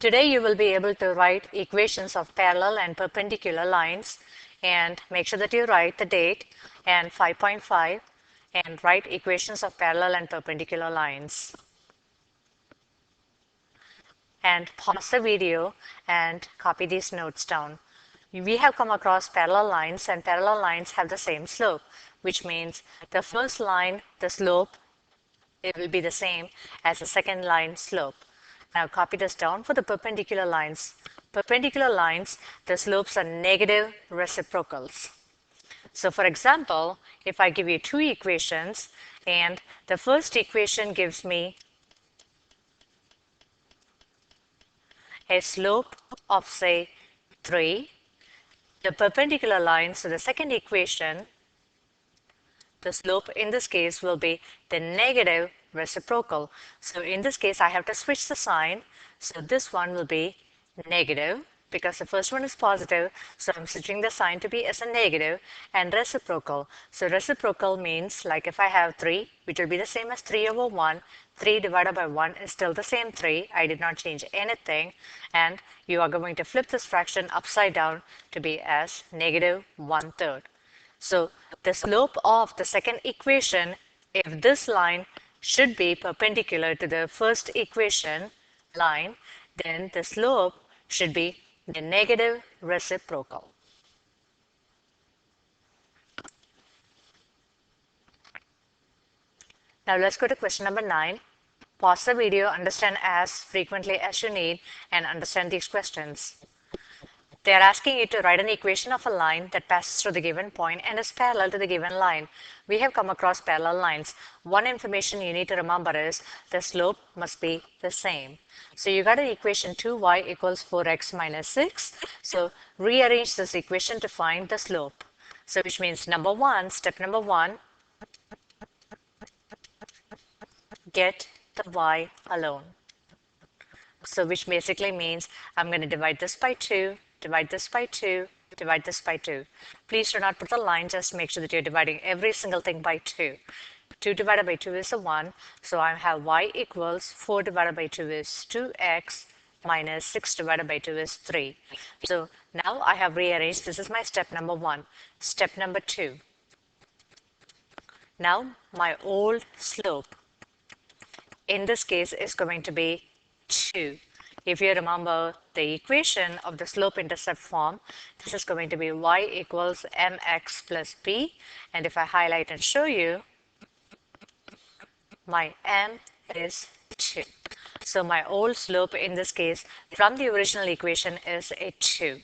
Today you will be able to write equations of parallel and perpendicular lines, and make sure that you write the date and 5.5 and write equations of parallel and perpendicular lines. And pause the video and copy these notes down. We have come across parallel lines, and parallel lines have the same slope, which means the first line, the slope, it will be the same as the second line slope. Now copy this down for the perpendicular lines. Perpendicular lines, the slopes are negative reciprocals. So for example, if I give you two equations, and the first equation gives me a slope of say 3, the perpendicular line, so the second equation, the slope in this case will be the negative reciprocal. So in this case, I have to switch the sign. So this one will be negative because the first one is positive. So I'm switching the sign to be as a negative, and reciprocal. So reciprocal means, like if I have 3, which will be the same as 3 over 1, 3 divided by 1 is still the same 3. I did not change anything. And you are going to flip this fraction upside down to be as negative 1/3. So the slope of the second equation, if this line should be perpendicular to the first equation line, then the slope should be the negative reciprocal. Now let's go to question number 9. Pause the video, understand as frequently as you need, and understand these questions. They are asking you to write an equation of a line that passes through the given point and is parallel to the given line. We have come across parallel lines. One information you need to remember is the slope must be the same. So you got an equation 2y equals 4x minus 6. So rearrange this equation to find the slope. So which means step number 1, get the y alone. So which basically means I'm going to divide this by 2, divide this by 2, divide this by 2. Please do not put the line, just make sure that you're dividing every single thing by 2. 2 divided by 2 is a 1, so I have y equals 4 divided by 2 is 2x minus 6 divided by 2 is 3. So now I have rearranged, this is my step number 1. Step number 2. Now my old slope in this case is going to be 2. If you remember the equation of the slope-intercept form, this is going to be y equals mx plus b. And if I highlight and show you, my m is 2. So my old slope in this case from the original equation is a 2.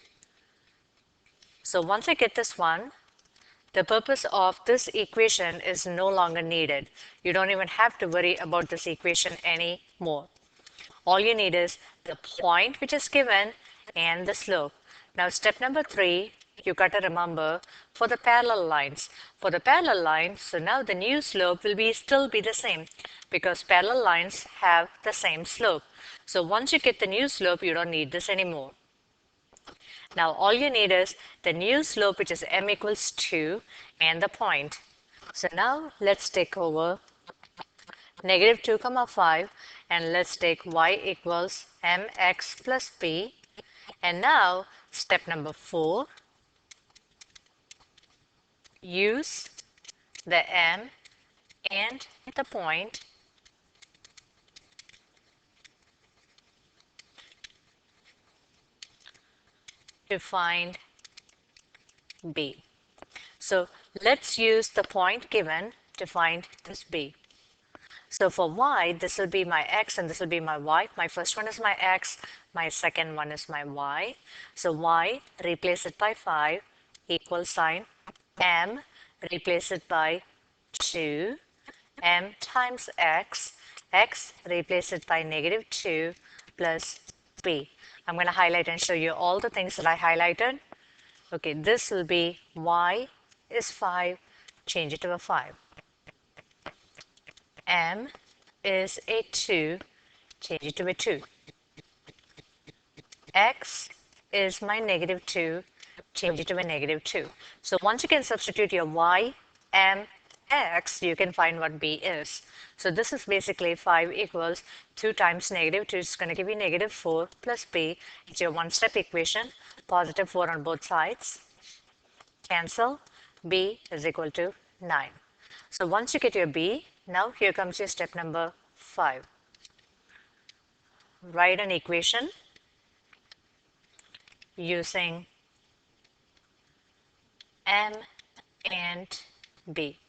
So once I get this one, the purpose of this equation is no longer needed. You don't even have to worry about this equation anymore. All you need is the point which is given and the slope. Now step number 3, you got to remember for the parallel lines. For the parallel lines, so now the new slope will still be the same because parallel lines have the same slope. So once you get the new slope, you don't need this anymore. Now all you need is the new slope, which is m equals 2, and the point. So now let's take over negative 2 comma 5, and let's take y equals mx plus b. And now step number 4, use the m and the point to find b. So let's use the point given to find this b. So for y, this will be my x and this will be my y. My first one is my x, my second one is my y. So y, replace it by 5, equal sign, m, replace it by 2, m times x, x, replace it by negative 2 plus b. I'm going to highlight and show you all the things that I highlighted. Okay, this will be y is 5, change it to a 5. M is a 2, change it to a 2. X is my negative 2, change it to a negative 2. So once you can substitute your y, m, x, you can find what b is. So this is basically 5 equals 2 times negative 2 is going to give you negative 4 plus b. It's your one-step equation, positive 4 on both sides. Cancel. B is equal to 9. So once you get your b, now here comes your step number 5. Write an equation using m and b.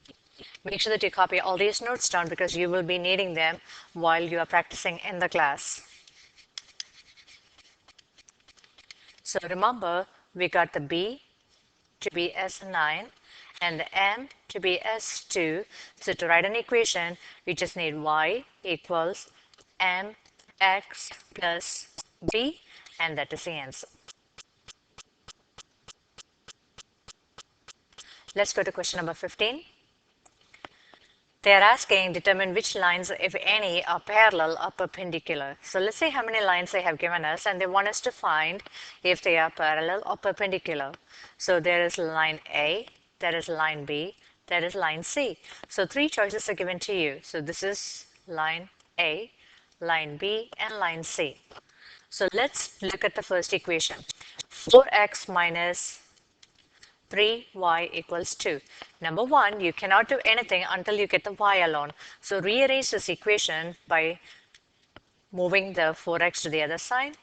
Make sure that you copy all these notes down because you will be needing them while you are practicing in the class. So remember, we got the b to be as 9 and the m to be as 2. So to write an equation, we just need y equals mx plus b, and that is the answer. Let's go to question number 15. They are asking, determine which lines, if any, are parallel or perpendicular. So let's see how many lines they have given us, and they want us to find if they are parallel or perpendicular. So there is line A, there is line B, there is line C. So 3 choices are given to you. So this is line A, line B, and line C. So let's look at the first equation. 4x minus 3y equals 2. Number one, you cannot do anything until you get the y alone. So rearrange this equation by moving the 4x to the other side.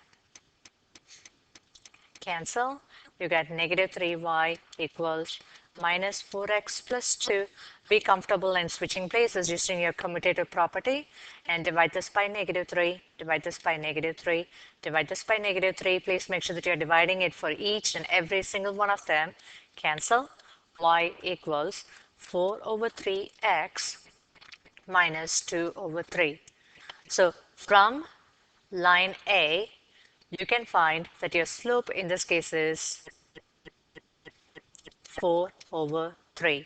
Cancel. You get negative 3y equals minus 4x plus 2. Be comfortable in switching places using your commutative property and divide this by negative 3, divide this by negative 3, divide this by negative 3. Please make sure that you're dividing it for each and every single one of them. Cancel. Y equals 4 over 3x minus 2 over 3. So from line A, you can find that your slope in this case is 4 over 3.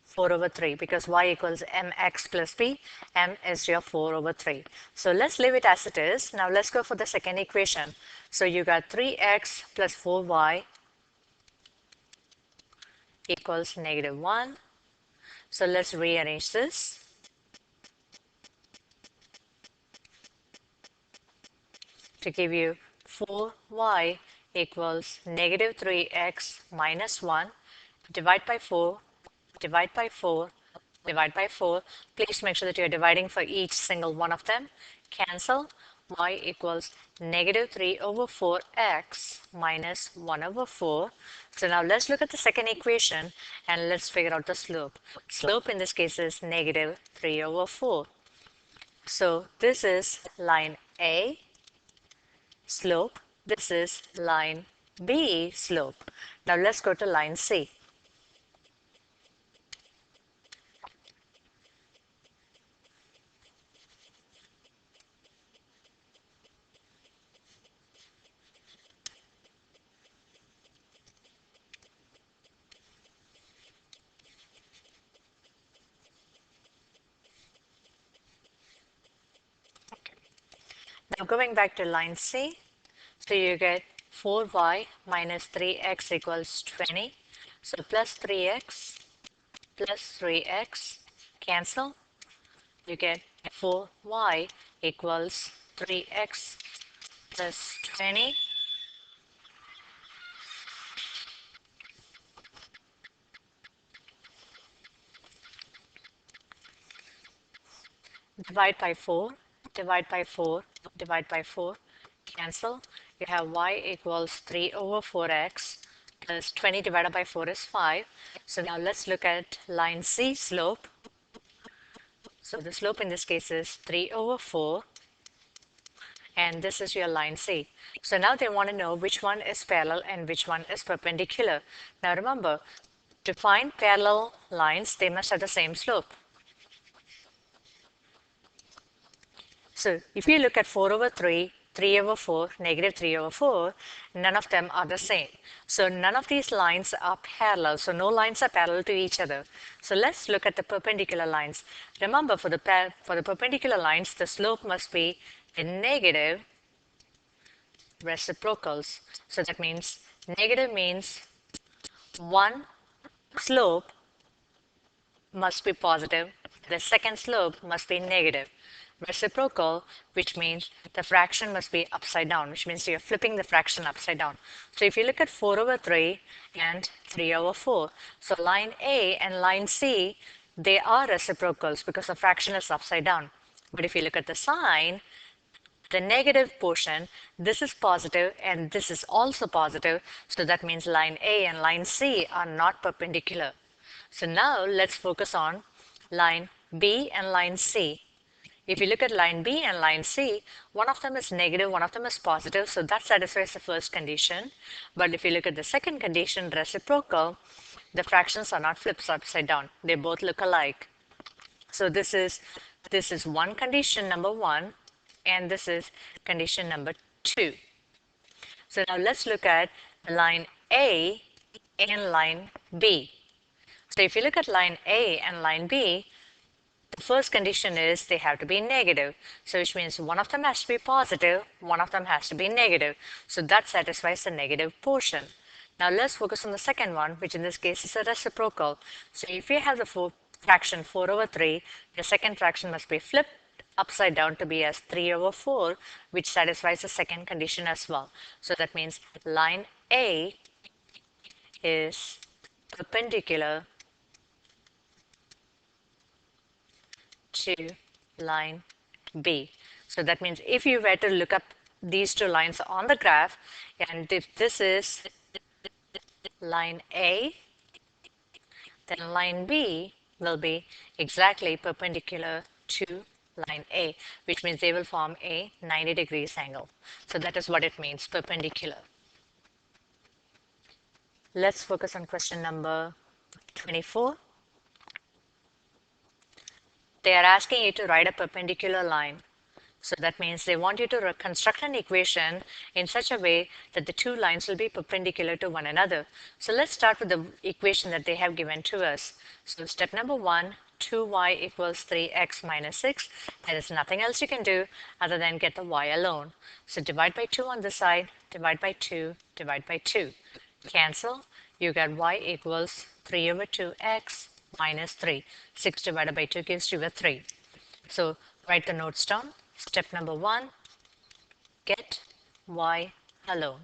4 over 3 because y equals mx plus b. M is your 4 over 3. So let's leave it as it is. Now let's go for the second equation. So you got 3x plus 4y equals negative 1. So let's rearrange this. To give you 4y equals negative 3x minus 1. Divide by 4, divide by 4, divide by 4. Please make sure that you're dividing for each single one of them. Cancel. Y equals negative 3 over 4x minus 1 over 4. So now let's look at the second equation and let's figure out the slope. Slope in this case is negative 3 over 4. So this is line A slope. This is line B slope. Now let's go to line C. Now going back to line C, so you get 4y minus 3x equals 20. So plus 3x plus 3x cancel. You get 4y equals 3x plus 20. Divide by 4, divide by 4, divide by 4, cancel. You have y equals 3 over 4x plus 20 divided by 4 is 5. So now let's look at line C slope. So the slope in this case is 3 over 4, and this is your line C. So now they want to know which one is parallel and which one is perpendicular. Now remember, to find parallel lines, they must have the same slope. So if you look at 4 over 3, 3 over 4, negative 3 over 4, none of them are the same. So none of these lines are parallel. So no lines are parallel to each other. So let's look at the perpendicular lines. Remember, for the perpendicular lines, the slope must be the negative reciprocals. So that means negative means 1 slope must be positive, the second slope must be negative. Reciprocal, which means the fraction must be upside down, which means you're flipping the fraction upside down. So if you look at 4 over 3 and 3 over 4, so line A and line C, they are reciprocals because the fraction is upside down. But if you look at the sign, the negative portion, this is positive and this is also positive. So that means line A and line C are not perpendicular. So now let's focus on line B and line C. If you look at line B and line C, one of them is negative, one of them is positive, so that satisfies the first condition. But if you look at the second condition, reciprocal, the fractions are not flipped upside down. They both look alike. So this is one condition number one, and this is condition number two. So now let's look at line A and line B. So if you look at line A and line B, the first condition is they have to be negative. So which means one of them has to be positive, one of them has to be negative. So that satisfies the negative portion. Now let's focus on the second one, which in this case is a reciprocal. So if you have the fraction 4 over 3, the second fraction must be flipped upside down to be as 3 over 4, which satisfies the second condition as well. So that means line A is perpendicular to line B. So that means if you were to look up these two lines on the graph, and if this is line A, then line B will be exactly perpendicular to line A, which means they will form a 90 degrees angle. So that is what it means, perpendicular. Let's focus on question number 24. They are asking you to write a perpendicular line. So that means they want you to construct an equation in such a way that the two lines will be perpendicular to one another. So let's start with the equation that they have given to us. So step number one, 2y equals 3x minus 6. There is nothing else you can do other than get the y alone. So divide by 2 on this side, divide by 2, divide by 2. Cancel. You get y equals 3 over 2x minus 3. 6 divided by 2 gives you a 3. So write the notes down. Step number one, get y alone.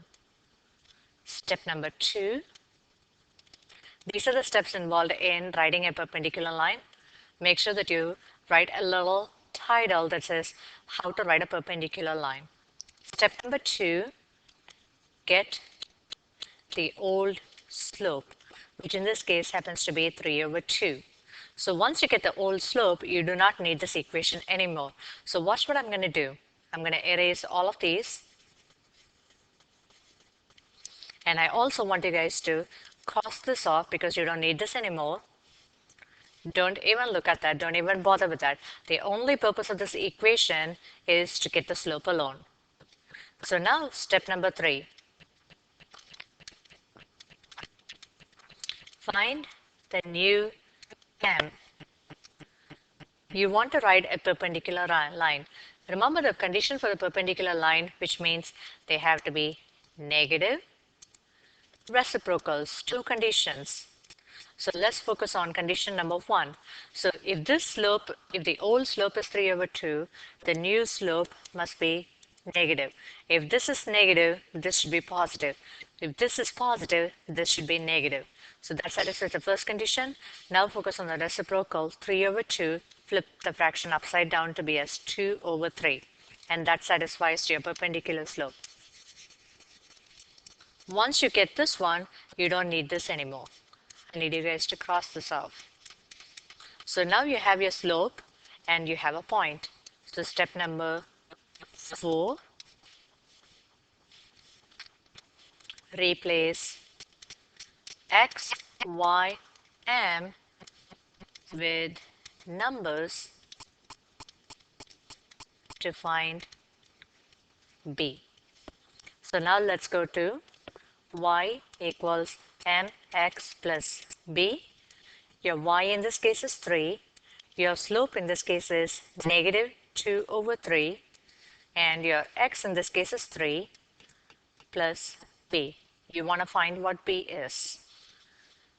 Step number two, these are the steps involved in writing a perpendicular line. Make sure that you write a little title that says how to write a perpendicular line. Step number two, get the old slope, which in this case happens to be 3 over 2. So once you get the old slope, you do not need this equation anymore. So watch what I'm going to do. I'm going to erase all of these. And I also want you guys to cross this off because you don't need this anymore. Don't even look at that. Don't even bother with that. The only purpose of this equation is to get the slope alone. So now step number 3. Find the new m. You want to write a perpendicular line. Remember the condition for the perpendicular line, which means they have to be negative reciprocals, two conditions. So let's focus on condition number 1. So if the old slope is 3 over 2, the new slope must be negative. If this is negative, this should be positive. If this is positive, this should be negative. So that satisfies the first condition. Now focus on the reciprocal, 3 over 2, flip the fraction upside down to be as 2 over 3. And that satisfies your perpendicular slope. Once you get this one, you don't need this anymore. I need you guys to cross this off. So now you have your slope and you have a point. So step number 4, replace x, y, m with numbers to find b. So now let's go to y equals mx plus b. Your y in this case is 3. Your slope in this case is negative 2 over 3. And your x in this case is 3 plus b. You want to find what b is.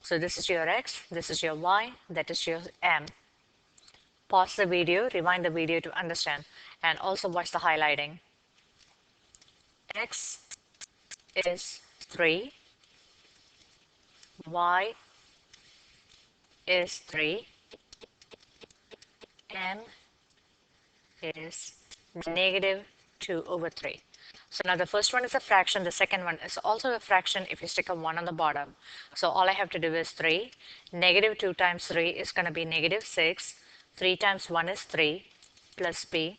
So this is your x, this is your y, that is your m. Pause the video, rewind the video to understand, and also watch the highlighting. X is 3, y is 3, m is negative 2 over 3. So now the first one is a fraction, the second one is also a fraction if you stick a 1 on the bottom. So all I have to do is 3. Negative 2 times 3 is going to be negative 6. 3 times 1 is 3 plus b.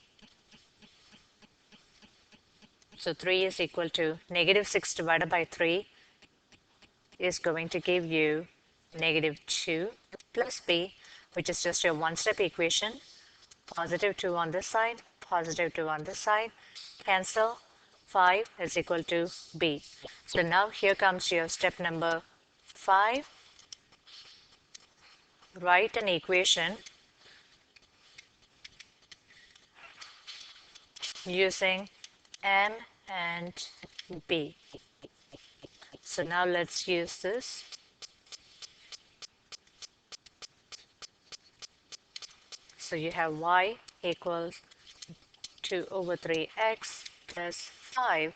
So 3 is equal to negative 6 divided by 3 is going to give you negative 2 plus b, which is just your one-step equation. Positive 2 on this side, positive 2 on this side. Cancel. 5 is equal to b. So now here comes your step number 5. Write an equation using m and b. So now let's use this. So you have y equals 2 over 3x plus 5,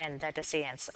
and that is the answer.